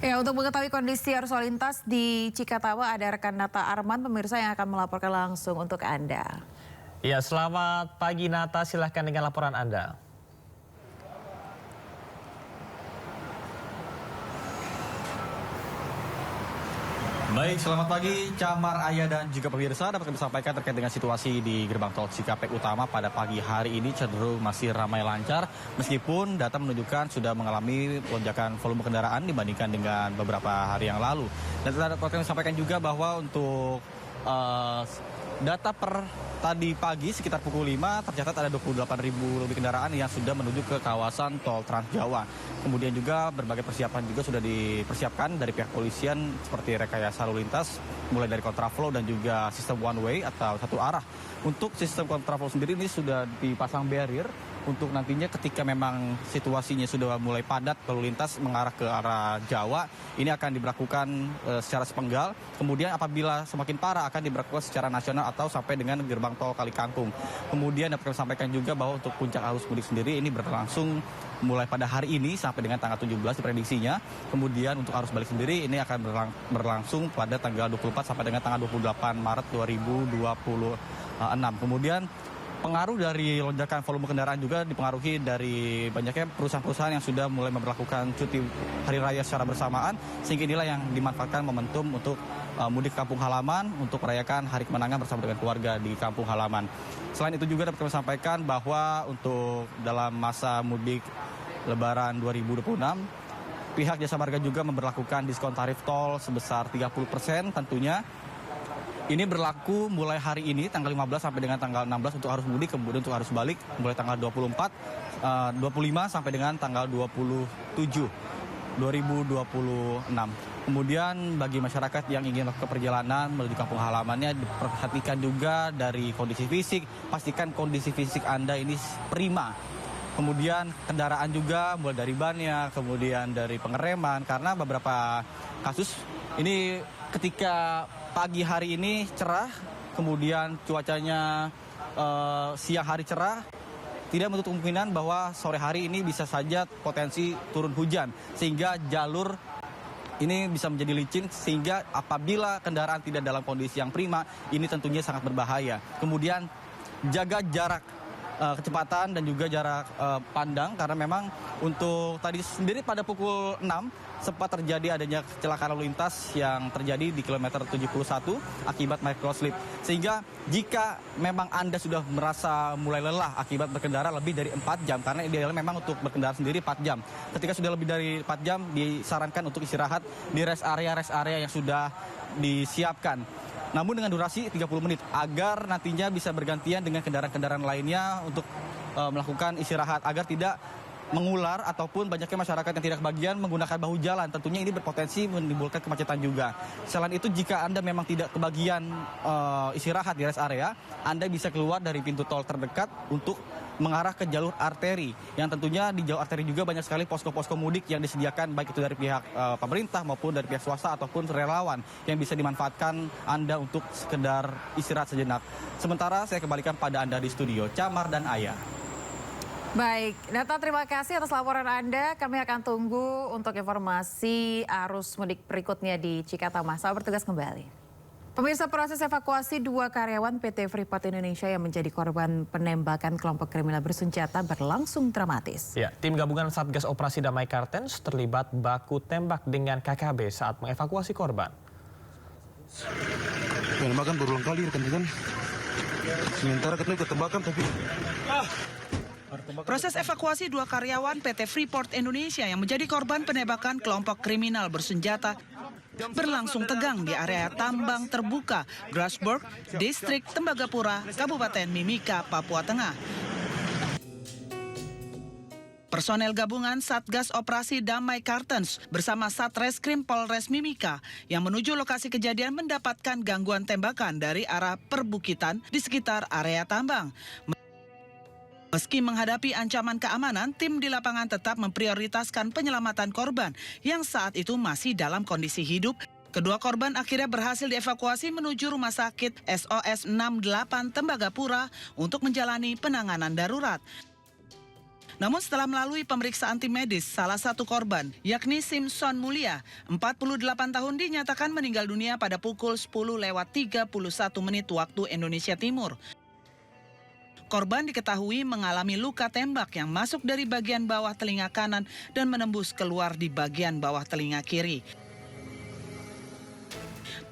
Ya, untuk mengetahui kondisi arus lalu lintas di Cikatawa ada rekan Nata Arman, pemirsa yang akan melaporkan langsung untuk Anda. Ya, selamat pagi Nata, silahkan dengan laporan Anda. Baik, selamat pagi Camar, Ayah dan juga pemirsa. Dapat kami sampaikan terkait dengan situasi di gerbang tol Cikampek Utama pada pagi hari ini cenderung masih ramai lancar. Meskipun data menunjukkan sudah mengalami lonjakan volume kendaraan dibandingkan dengan beberapa hari yang lalu. Dan dapat kami sampaikan juga bahwa untuk data per tadi pagi sekitar pukul 5 tercatat ada 28.000 lebih kendaraan yang sudah menuju ke kawasan tol Trans Jawa. Kemudian juga berbagai persiapan juga sudah dipersiapkan dari pihak polisian seperti rekayasa lalu lintas, mulai dari kontraflow dan juga sistem one way atau satu arah. Untuk sistem kontraflow sendiri ini sudah dipasang barrier untuk nantinya ketika memang situasinya sudah mulai padat lalu lintas mengarah ke arah Jawa, ini akan diberlakukan secara sepenggal. Kemudian apabila semakin parah akan diberlakukan secara nasional atau sampai dengan gerbang tol Kali Kangkung. Kemudian dapat kami sampaikan juga bahwa untuk puncak arus mudik sendiri ini berlangsung mulai pada hari ini sampai dengan tanggal 17 diprediksinya. Kemudian untuk arus balik sendiri ini akan berlangsung pada tanggal 24 sampai dengan tanggal 28 Maret 2026. Kemudian pengaruh dari lonjakan volume kendaraan juga dipengaruhi dari banyaknya perusahaan-perusahaan yang sudah mulai memperlakukan cuti hari raya secara bersamaan, sehingga inilah yang dimanfaatkan momentum untuk mudik kampung halaman untuk merayakan hari kemenangan bersama dengan keluarga di kampung halaman. Selain itu juga dapat kami sampaikan bahwa untuk dalam masa mudik Lebaran 2026, pihak Jasa Marga juga memberlakukan diskon tarif tol sebesar 30% tentunya. Ini berlaku mulai hari ini tanggal 15 sampai dengan tanggal 16 untuk arus mudik, kemudian untuk arus balik mulai tanggal 25 sampai dengan tanggal 27 2026. Kemudian bagi masyarakat yang ingin melakukan perjalanan menuju kampung halamannya diperhatikan juga dari kondisi fisik, pastikan kondisi fisik Anda ini prima. Kemudian kendaraan juga mulai dari bannya, kemudian dari pengereman, karena beberapa kasus ini ketika pagi hari ini cerah, kemudian cuacanya siang hari cerah, tidak menutup kemungkinan bahwa sore hari ini bisa saja potensi turun hujan, sehingga jalur ini bisa menjadi licin, sehingga apabila kendaraan tidak dalam kondisi yang prima, ini tentunya sangat berbahaya. Kemudian jaga jarak kecepatan dan juga jarak pandang, karena memang untuk tadi sendiri pada pukul 6 sempat terjadi adanya kecelakaan lalu lintas yang terjadi di kilometer 71 akibat microslip. Sehingga jika memang Anda sudah merasa mulai lelah akibat berkendara lebih dari 4 jam, karena idealnya memang untuk berkendara sendiri 4 jam. Ketika sudah lebih dari 4 jam disarankan untuk istirahat di rest area yang sudah disiapkan. Namun dengan durasi 30 menit agar nantinya bisa bergantian dengan kendaraan-kendaraan lainnya untuk melakukan istirahat agar tidak mengular ataupun banyaknya masyarakat yang tidak kebagian menggunakan bahu jalan. Tentunya ini berpotensi menimbulkan kemacetan juga. Selain itu, jika Anda memang tidak kebagian istirahat di rest area, Anda bisa keluar dari pintu tol terdekat untuk mengarah ke jalur arteri, yang tentunya di jalur arteri juga banyak sekali posko-posko mudik yang disediakan, baik itu dari pihak pemerintah maupun dari pihak swasta ataupun relawan yang bisa dimanfaatkan Anda untuk sekedar istirahat sejenak. Sementara saya kembalikan pada Anda di studio, Camar dan Ayah. Baik, Nata, terima kasih atas laporan Anda. Kami akan tunggu untuk informasi arus mudik berikutnya di Cikatama. Selamat bertugas kembali. Pemirsa, proses evakuasi 2 karyawan PT Freeport Indonesia yang menjadi korban penembakan kelompok kriminal bersenjata berlangsung dramatis. Ya, tim gabungan Satgas Operasi Damai Kartens terlibat baku tembak dengan KKB saat mengevakuasi korban. Penembakan berulang kali rekan-rekan. Sementara kita ketembakan tapi proses evakuasi 2 karyawan PT Freeport Indonesia yang menjadi korban penembakan kelompok kriminal bersenjata berlangsung tegang di area tambang terbuka Grasberg, Distrik Tembagapura, Kabupaten Mimika, Papua Tengah. Personel gabungan Satgas Operasi Damai Kartens bersama Satreskrim Polres Mimika yang menuju lokasi kejadian mendapatkan gangguan tembakan dari arah perbukitan di sekitar area tambang. Meski menghadapi ancaman keamanan, tim di lapangan tetap memprioritaskan penyelamatan korban yang saat itu masih dalam kondisi hidup. Kedua korban akhirnya berhasil dievakuasi menuju Rumah Sakit SOS 68 Tembagapura untuk menjalani penanganan darurat. Namun setelah melalui pemeriksaan tim medis, salah satu korban, yakni Simpson Mulia, 48 tahun dinyatakan meninggal dunia pada pukul 10:31 waktu Indonesia Timur. Korban diketahui mengalami luka tembak yang masuk dari bagian bawah telinga kanan dan menembus keluar di bagian bawah telinga kiri.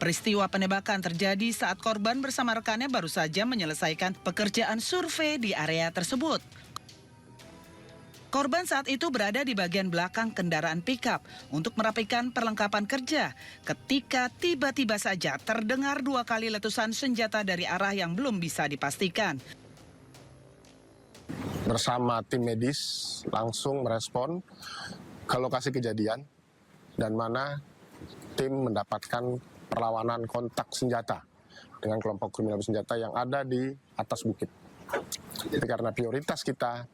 Peristiwa penembakan terjadi saat korban bersama rekannya baru saja menyelesaikan pekerjaan survei di area tersebut. Korban saat itu berada di bagian belakang kendaraan pickup untuk merapikan perlengkapan kerja ketika tiba-tiba saja terdengar 2 kali letusan senjata dari arah yang belum bisa dipastikan. Bersama tim medis langsung merespon ke lokasi kejadian dan mana tim mendapatkan perlawanan kontak senjata dengan kelompok kriminal bersenjata yang ada di atas bukit. Jadi karena prioritas kita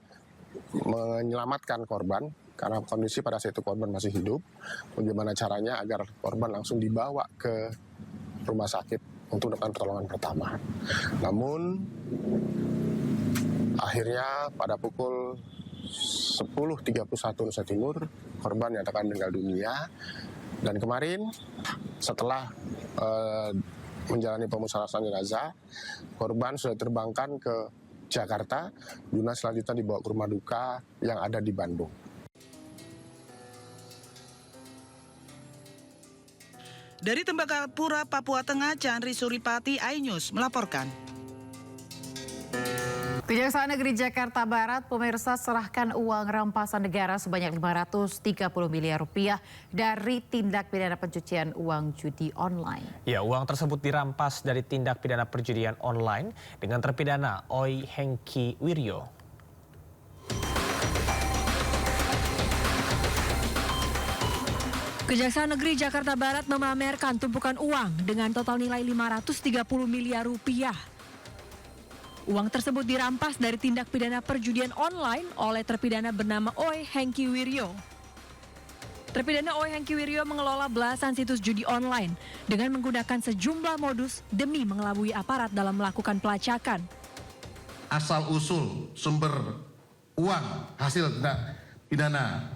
menyelamatkan korban, karena kondisi pada saat itu korban masih hidup, bagaimana caranya agar korban langsung dibawa ke rumah sakit untuk mendapatkan pertolongan pertama. Namun akhirnya pada pukul 10.31 Indonesia Timur, korban nyatakan meninggal dunia. Dan kemarin setelah menjalani pemusyawaratan jenazah, korban sudah diterbangkan ke Jakarta, guna selanjutnya dibawa ke rumah duka yang ada di Bandung. Dari Tembagapura, Papua Tengah, Chandri Suripati, iNews melaporkan. Kejaksaan Negeri Jakarta Barat, pemirsa, serahkan uang rampasan negara sebanyak 530 miliar rupiah dari tindak pidana pencucian uang judi online. Ya, uang tersebut dirampas dari tindak pidana perjudian online dengan terpidana Oi Hengki Wiryo. Kejaksaan Negeri Jakarta Barat memamerkan tumpukan uang dengan total nilai 530 miliar rupiah. Uang tersebut dirampas dari tindak pidana perjudian online oleh terpidana bernama Oi Hengki Wiryo. Terpidana Oi Hengki Wiryo mengelola belasan situs judi online dengan menggunakan sejumlah modus demi mengelabui aparat dalam melakukan pelacakan. Asal-usul sumber uang hasil tindak pidana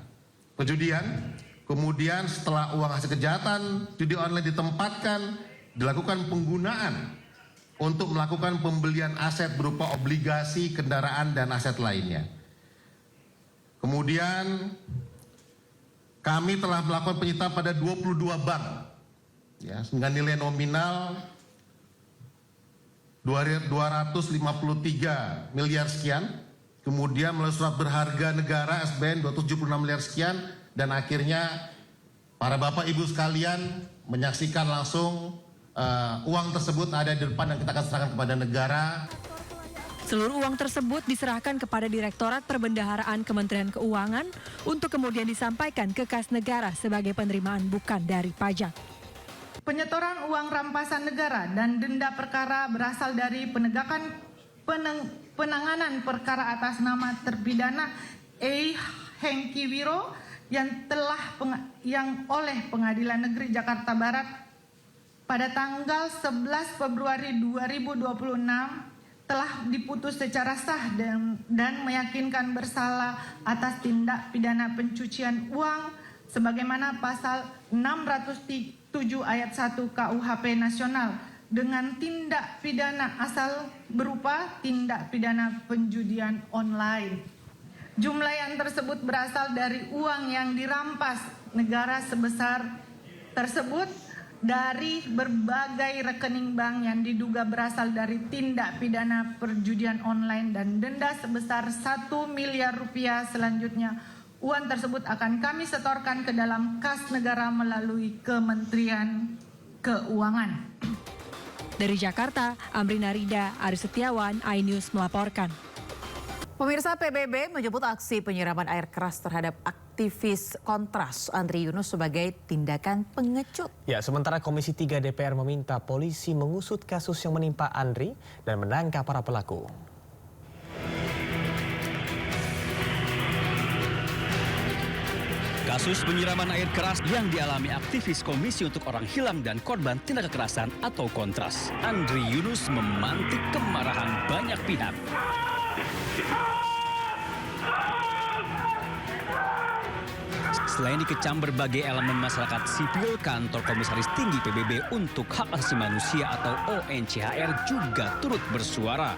perjudian, kemudian setelah uang hasil kejahatan judi online ditempatkan, dilakukan penggunaan untuk melakukan pembelian aset berupa obligasi, kendaraan, dan aset lainnya. Kemudian kami telah melakukan penyitaan pada 22 bank ya, dengan nilai nominal 253 miliar sekian, kemudian melalui surat berharga negara SBN 276 miliar sekian, dan akhirnya para bapak ibu sekalian menyaksikan langsung uang tersebut ada di depan dan kita akan serahkan kepada negara. Seluruh uang tersebut diserahkan kepada Direktorat Perbendaharaan Kementerian Keuangan untuk kemudian disampaikan ke kas negara sebagai penerimaan bukan dari pajak. Penyetoran uang rampasan negara dan denda perkara berasal dari penanganan perkara atas nama terpidana Oi Hengki Wiryo yang oleh Pengadilan Negeri Jakarta Barat pada tanggal 11 Februari 2026 telah diputus secara sah dan meyakinkan bersalah atas tindak pidana pencucian uang sebagaimana pasal 607 ayat 1 KUHP nasional dengan tindak pidana asal berupa tindak pidana penjudian online. Jumlah yang tersebut berasal dari uang yang dirampas negara sebesar tersebut dari berbagai rekening bank yang diduga berasal dari tindak pidana perjudian online dan denda sebesar 1 miliar rupiah. Selanjutnya, uang tersebut akan kami setorkan ke dalam kas negara melalui Kementerian Keuangan. Dari Jakarta, Amrina Rida, Ari Setiawan, iNews melaporkan. Pemirsa, PBB menyebut aksi penyiraman air keras terhadap aktivis Kontras Andri Yunus sebagai tindakan pengecut. Ya, sementara Komisi 3 DPR meminta polisi mengusut kasus yang menimpa Andri dan menangkap para pelaku. Kasus penyiraman air keras yang dialami aktivis Komisi untuk Orang Hilang dan Korban Tindak Kekerasan atau Kontras Andri Yunus memantik kemarahan banyak pihak. Selain dikecam berbagai elemen masyarakat sipil, kantor Komisaris Tinggi PBB untuk Hak Asasi Manusia atau ONCHR juga turut bersuara.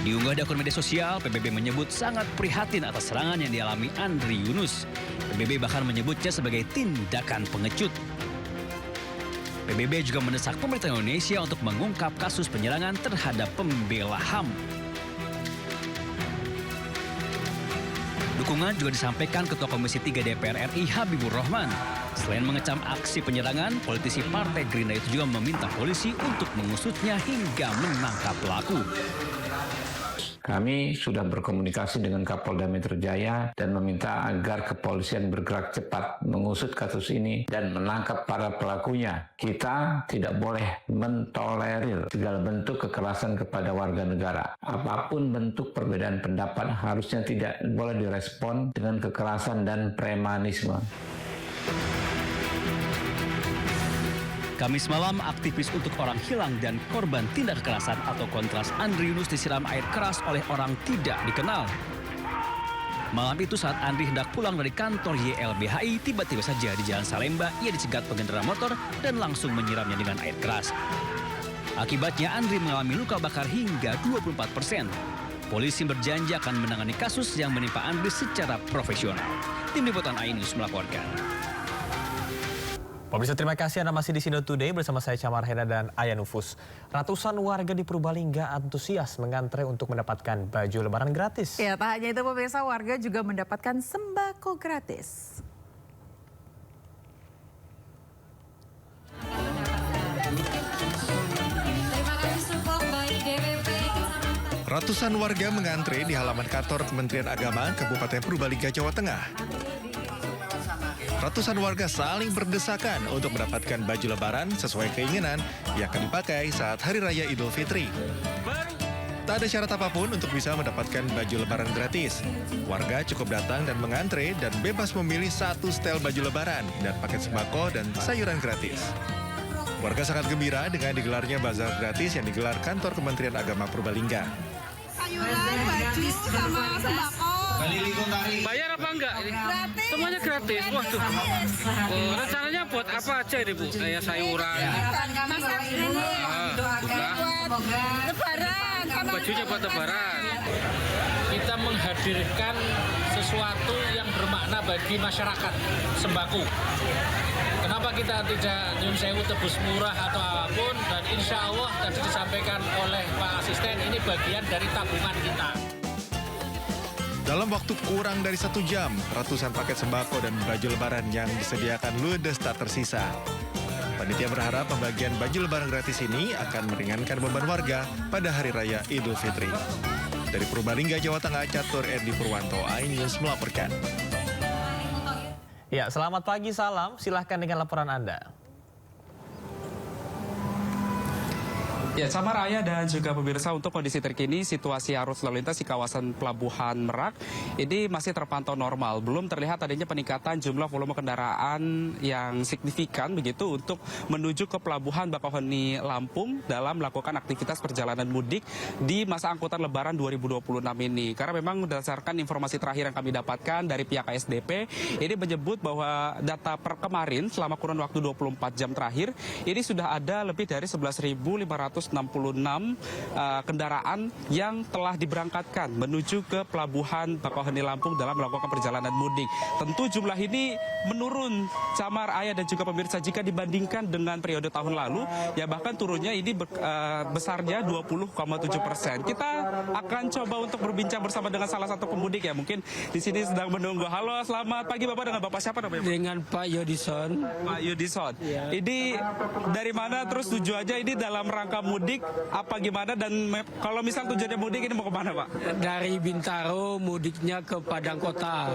Diunggah di akun media sosial, PBB menyebut sangat prihatin atas serangan yang dialami Andri Yunus. PBB bahkan menyebutnya sebagai tindakan pengecut. PBB juga mendesak pemerintah Indonesia untuk mengungkap kasus penyerangan terhadap pembela HAM. Dukungan juga disampaikan Ketua Komisi 3 DPR RI Habibur Rahman. Selain mengecam aksi penyerangan, politisi Partai Gerindra itu juga meminta polisi untuk mengusutnya hingga menangkap pelaku. Kami sudah berkomunikasi dengan Kapolda Metro Jaya dan meminta agar kepolisian bergerak cepat mengusut kasus ini dan menangkap para pelakunya. Kita tidak boleh mentolerir segala bentuk kekerasan kepada warga negara. Apapun bentuk perbedaan pendapat harusnya tidak boleh direspon dengan kekerasan dan premanisme. Kamis malam, aktivis untuk orang hilang dan korban tindak kekerasan atau Kontras Andri Yunus disiram air keras oleh orang tidak dikenal. Malam itu saat Andri hendak pulang dari kantor YLBHI, tiba-tiba saja di Jalan Salemba ia dicegat pengendara motor dan langsung menyiramnya dengan air keras. Akibatnya Andri mengalami luka bakar hingga 24%. Polisi berjanji akan menangani kasus yang menimpa Andri secara profesional. Tim Liputan iNews melaporkan. Pemirsa, terima kasih Anda masih di Sindo Today bersama saya Camar Hena dan Aya Nufus. Ratusan warga di Purbalingga antusias mengantre untuk mendapatkan baju lebaran gratis. Ya, tak hanya itu pemirsa, warga juga mendapatkan sembako gratis. Ratusan warga mengantre di halaman kantor Kementerian Agama Kabupaten Purbalingga, Jawa Tengah. Ratusan warga saling berdesakan untuk mendapatkan baju lebaran sesuai keinginan yang akan dipakai saat Hari Raya Idul Fitri. Tak ada syarat apapun untuk bisa mendapatkan baju lebaran gratis. Warga cukup datang dan mengantre dan bebas memilih satu setel baju lebaran dan paket sembako dan sayuran gratis. Warga sangat gembira dengan digelarnya bazar gratis yang digelar kantor Kementerian Agama Purbalingga. Sayuran, baju, sama sembako. Bayar apa enggak? Gratis. Semuanya gratis. Waduh. Rencananya buat apa aja ini, Bu? Kayak sayuran. Masak ini. Buat lebaran. Bajunya buat lebaran. Kita menghadirkan sesuatu yang bermakna bagi masyarakat, sembako. Kenapa kita tidak nyun sewu tebus murah atau apapun, dan insya Allah tadi disampaikan oleh Pak Asisten, ini bagian dari tabungan kita. Dalam waktu kurang dari 1 jam, ratusan paket sembako dan baju lebaran yang disediakan ludes tak tersisa. Panitia berharap pembagian baju lebaran gratis ini akan meringankan beban warga pada Hari Raya Idul Fitri. Dari Purbalingga, Jawa Tengah, Catur Erdi Purwanto, iNews melaporkan. Ya, selamat pagi, salam. Silahkan dengan laporan Anda. Ya, Camar, Aya dan juga pemirsa, untuk kondisi terkini situasi arus lalu lintas di kawasan Pelabuhan Merak ini masih terpantau normal. Belum terlihat adanya peningkatan jumlah volume kendaraan yang signifikan begitu untuk menuju ke Pelabuhan Bakauheni Lampung dalam melakukan aktivitas perjalanan mudik di masa angkutan Lebaran 2026 ini. Karena memang berdasarkan informasi terakhir yang kami dapatkan dari pihak ASDP, ini menyebut bahwa data per kemarin selama kurun waktu 24 jam terakhir ini sudah ada lebih dari 11.566 kendaraan yang telah diberangkatkan menuju ke Pelabuhan Bakauheni Lampung dalam melakukan perjalanan mudik. Tentu jumlah ini menurun, Camar, Aya dan juga pemirsa, jika dibandingkan dengan periode tahun lalu, ya bahkan turunnya ini besarnya 20,7%. Kita akan coba untuk berbincang bersama dengan salah satu pemudik ya, mungkin di sini sedang menunggu. Halo, selamat pagi Bapak, dengan Bapak siapa namanya? Dengan Pak Yudison. Pak Yudison. Ya. Ini dari mana, terus tujuannya ini dalam rangka mudik apa gimana, dan kalau misal tujuannya mudik ini mau kemana Pak? Dari Bintaro mudiknya ke Padang Kota.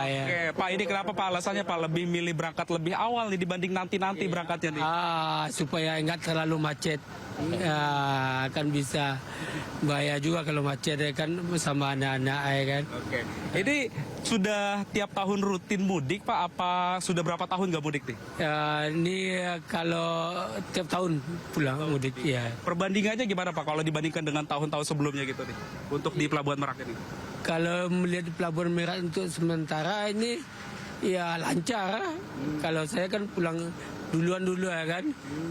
Ya. Oke, Pak, ini kenapa Pak alasannya Pak lebih milih berangkat lebih awal nih dibanding nanti berangkatnya nih? Supaya nggak terlalu macet. Ya, kan bisa bahaya juga kalau macet ya kan, sama anak-anak ya kan. Oke. Ini sudah tiap tahun rutin mudik Pak? Apa sudah berapa tahun nggak mudik nih? Ini kalau tiap tahun pulang mudik ya. Perbandingannya gimana Pak kalau dibandingkan dengan tahun-tahun sebelumnya gitu nih untuk di Pelabuhan Merak ini? Kalau melihat di Pelabuhan Merak untuk sementara ini ya lancar. Kalau saya kan pulang duluan ya kan,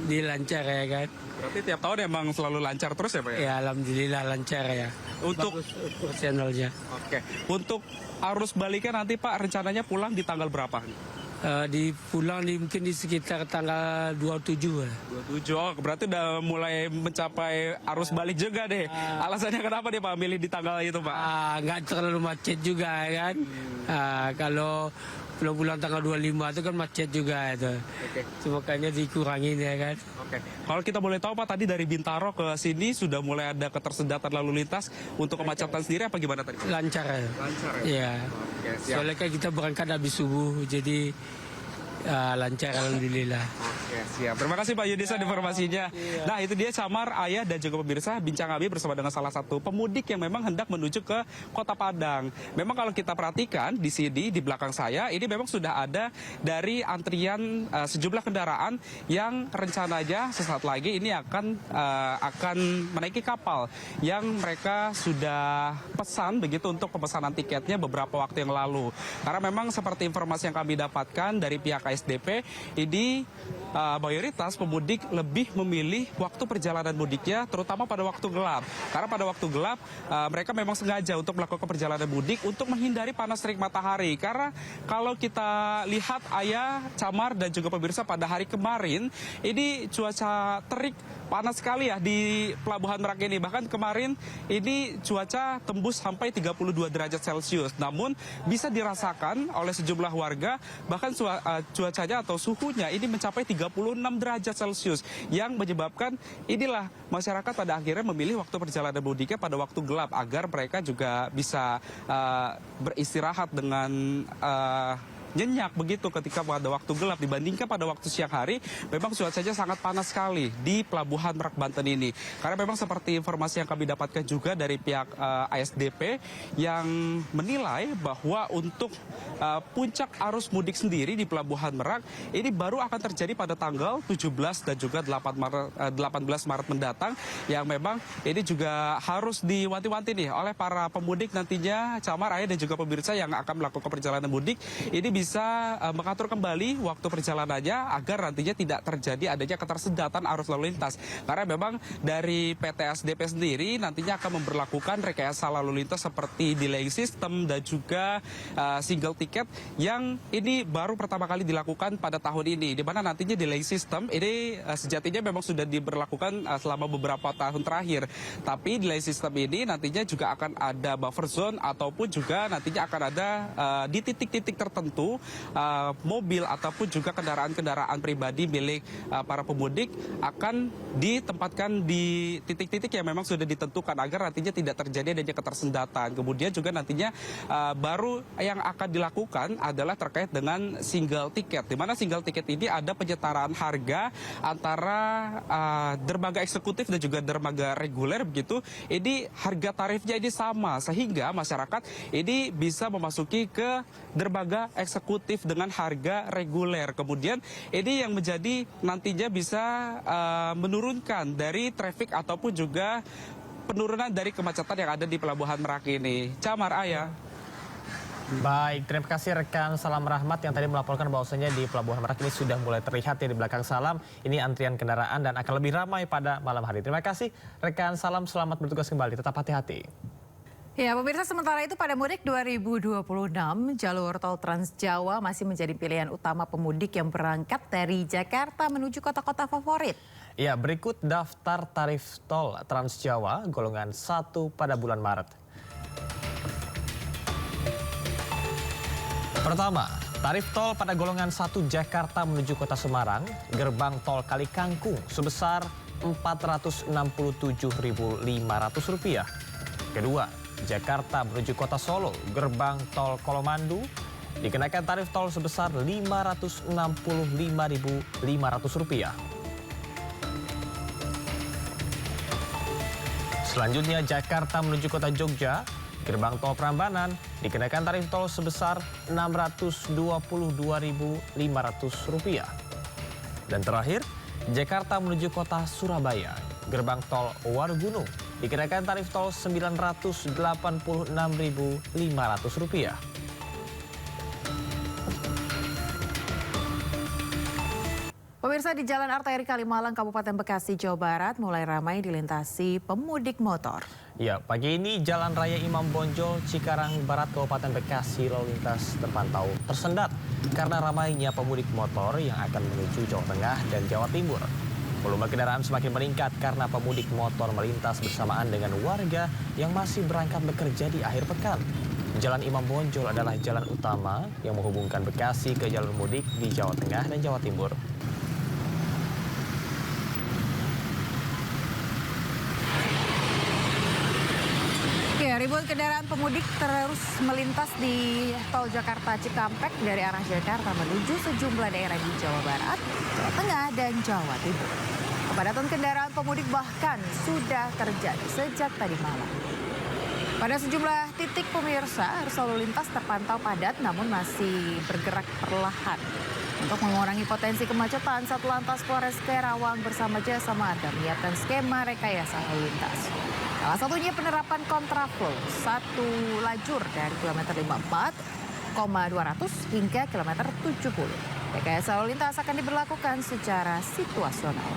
dilancar ya kan. Berarti tiap tahun emang selalu lancar terus ya Pak ya? Ya alhamdulillah lancar ya. Untuk channelnya. Oke. Untuk arus baliknya nanti Pak rencananya pulang di tanggal berapa? Mungkin di sekitar tanggal 27 lah. 27, oh berarti udah mulai mencapai arus balik juga deh. Alasannya kenapa nih Pak milih di tanggal itu Pak? Nggak terlalu macet juga kan. Kalau pulang tanggal 25 itu kan macet juga itu. Makanya dikurangin ya kan. Oke. Kalau kita boleh tahu Pak, tadi dari Bintaro ke sini sudah mulai ada ketersendatan lalu lintas. Untuk kemacetan sendiri apa gimana tadi? Lancar ya. Lancar ya? Iya. Oke, siap. Soalnya kan kita berangkat habis subuh, jadi lancar alhamdulillah. Oke, siap. Terima kasih Pak Yudisa informasinya. Nah, itu dia Camar, Ayah, dan juga pemirsa bincang kami bersama dengan salah satu pemudik yang memang hendak menuju ke Kota Padang. Memang kalau kita perhatikan di sini, di belakang saya, ini memang sudah ada dari antrian sejumlah kendaraan yang rencananya sesaat lagi ini akan menaiki kapal yang mereka sudah pesan begitu untuk pemesanan tiketnya beberapa waktu yang lalu. Karena memang seperti informasi yang kami dapatkan dari pihak SDP, ini mayoritas pemudik lebih memilih waktu perjalanan mudiknya terutama pada waktu gelap. Karena pada waktu gelap mereka memang sengaja untuk melakukan perjalanan mudik untuk menghindari panas terik matahari. Karena kalau kita lihat Ayah, Camar, dan juga pemirsa pada hari kemarin ini cuaca terik panas sekali ya di Pelabuhan Merak ini. Bahkan kemarin ini cuaca tembus sampai 32 derajat Celcius. Namun bisa dirasakan oleh sejumlah warga bahkan cuacanya atau suhunya ini mencapai 36 derajat Celcius yang menyebabkan inilah masyarakat pada akhirnya memilih waktu perjalanan mudiknya pada waktu gelap agar mereka juga bisa beristirahat dengan nyenyak begitu ketika pada waktu gelap dibandingkan pada waktu siang hari. Memang cuacanya sangat panas sekali di Pelabuhan Merak Banten ini. Karena memang seperti informasi yang kami dapatkan juga dari pihak ASDP yang menilai bahwa untuk puncak arus mudik sendiri di Pelabuhan Merak ini baru akan terjadi pada tanggal 17 dan juga 18 Maret mendatang, yang memang ini juga harus diwanti-wanti nih oleh para pemudik nantinya, Camar, Ayah, dan juga pemirsa yang akan melakukan perjalanan mudik. Ini bisa mengatur kembali waktu perjalanannya agar nantinya tidak terjadi adanya ketersendatan arus lalu lintas. Karena memang dari PT SDP sendiri nantinya akan memberlakukan rekayasa lalu lintas seperti delaying system dan juga single ticket yang ini baru pertama kali dilakukan pada tahun ini. Di mana nantinya delaying system ini sejatinya memang sudah diberlakukan selama beberapa tahun terakhir. Tapi delaying system ini nantinya juga akan ada buffer zone ataupun juga nantinya akan ada di titik-titik tertentu mobil ataupun juga kendaraan-kendaraan pribadi milik para pemudik akan ditempatkan di titik-titik yang memang sudah ditentukan agar nantinya tidak terjadi adanya ketersendatan. Kemudian juga nantinya baru yang akan dilakukan adalah terkait dengan single ticket, di mana single ticket ini ada penyetaraan harga antara dermaga eksekutif dan juga dermaga reguler begitu. Ini harga tarifnya ini sama sehingga masyarakat ini bisa memasuki ke dermaga eksekutif dengan harga reguler. Kemudian ini yang menjadi nantinya bisa menurunkan dari traffic ataupun juga penurunan dari kemacetan yang ada di Pelabuhan Merak ini. Camar, Ayah. Baik, terima kasih rekan Salam Rahmat yang tadi melaporkan bahwasanya di Pelabuhan Merak ini sudah mulai terlihat ya di belakang Salam. Ini antrian kendaraan dan akan lebih ramai pada malam hari. Terima kasih rekan Salam, selamat bertugas kembali. Tetap hati-hati. Ya, pemirsa, sementara itu pada mudik 2026, jalur tol Trans Jawa masih menjadi pilihan utama pemudik yang berangkat dari Jakarta menuju kota-kota favorit. Ya, berikut daftar tarif tol Trans Jawa golongan 1 pada bulan Maret. Pertama, tarif tol pada golongan 1 Jakarta menuju kota Semarang, gerbang tol Kali Kangkung sebesar Rp467.500. Kedua, Jakarta menuju kota Solo, gerbang tol Kolomandu, dikenakan tarif tol sebesar Rp565.500. Selanjutnya, Jakarta menuju kota Jogja, Gerbang tol Prambanan dikenakan tarif tol sebesar Rp622.500. Dan terakhir, Jakarta menuju kota Surabaya. Gerbang tol Warugunung dikenakan tarif tol Rp986.500. Pemirsa, di Jalan Arteri Kalimalang, Kabupaten Bekasi, Jawa Barat mulai ramai dilintasi pemudik motor. Ya, pagi ini Jalan Raya Imam Bonjol, Cikarang Barat, Kabupaten Bekasi lalu lintas terpantau tersendat karena ramainya pemudik motor yang akan menuju Jawa Tengah dan Jawa Timur. Volume kendaraan semakin meningkat karena pemudik motor melintas bersamaan dengan warga yang masih berangkat bekerja di akhir pekan. Jalan Imam Bonjol adalah jalan utama yang menghubungkan Bekasi ke jalur mudik di Jawa Tengah dan Jawa Timur. Ribuan kendaraan pemudik terus melintas di tol Jakarta Cikampek dari arah Jakarta menuju sejumlah daerah di Jawa Barat, Jawa Tengah, dan Jawa Timur. Kepadatan kendaraan pemudik bahkan sudah terjadi sejak tadi malam. Pada sejumlah titik pemirsa, arus lalu lintas terpantau padat namun masih bergerak perlahan. Untuk mengurangi potensi kemacetan, Satlantas Polres Karawang bersama Jasa Marga menyiapkan skema rekayasa lalu lintas. Salah satunya penerapan kontraflow 1 lajur dari kilometer 54,200 hingga kilometer 70. Rekayasa lalu lintas akan diberlakukan secara situasional.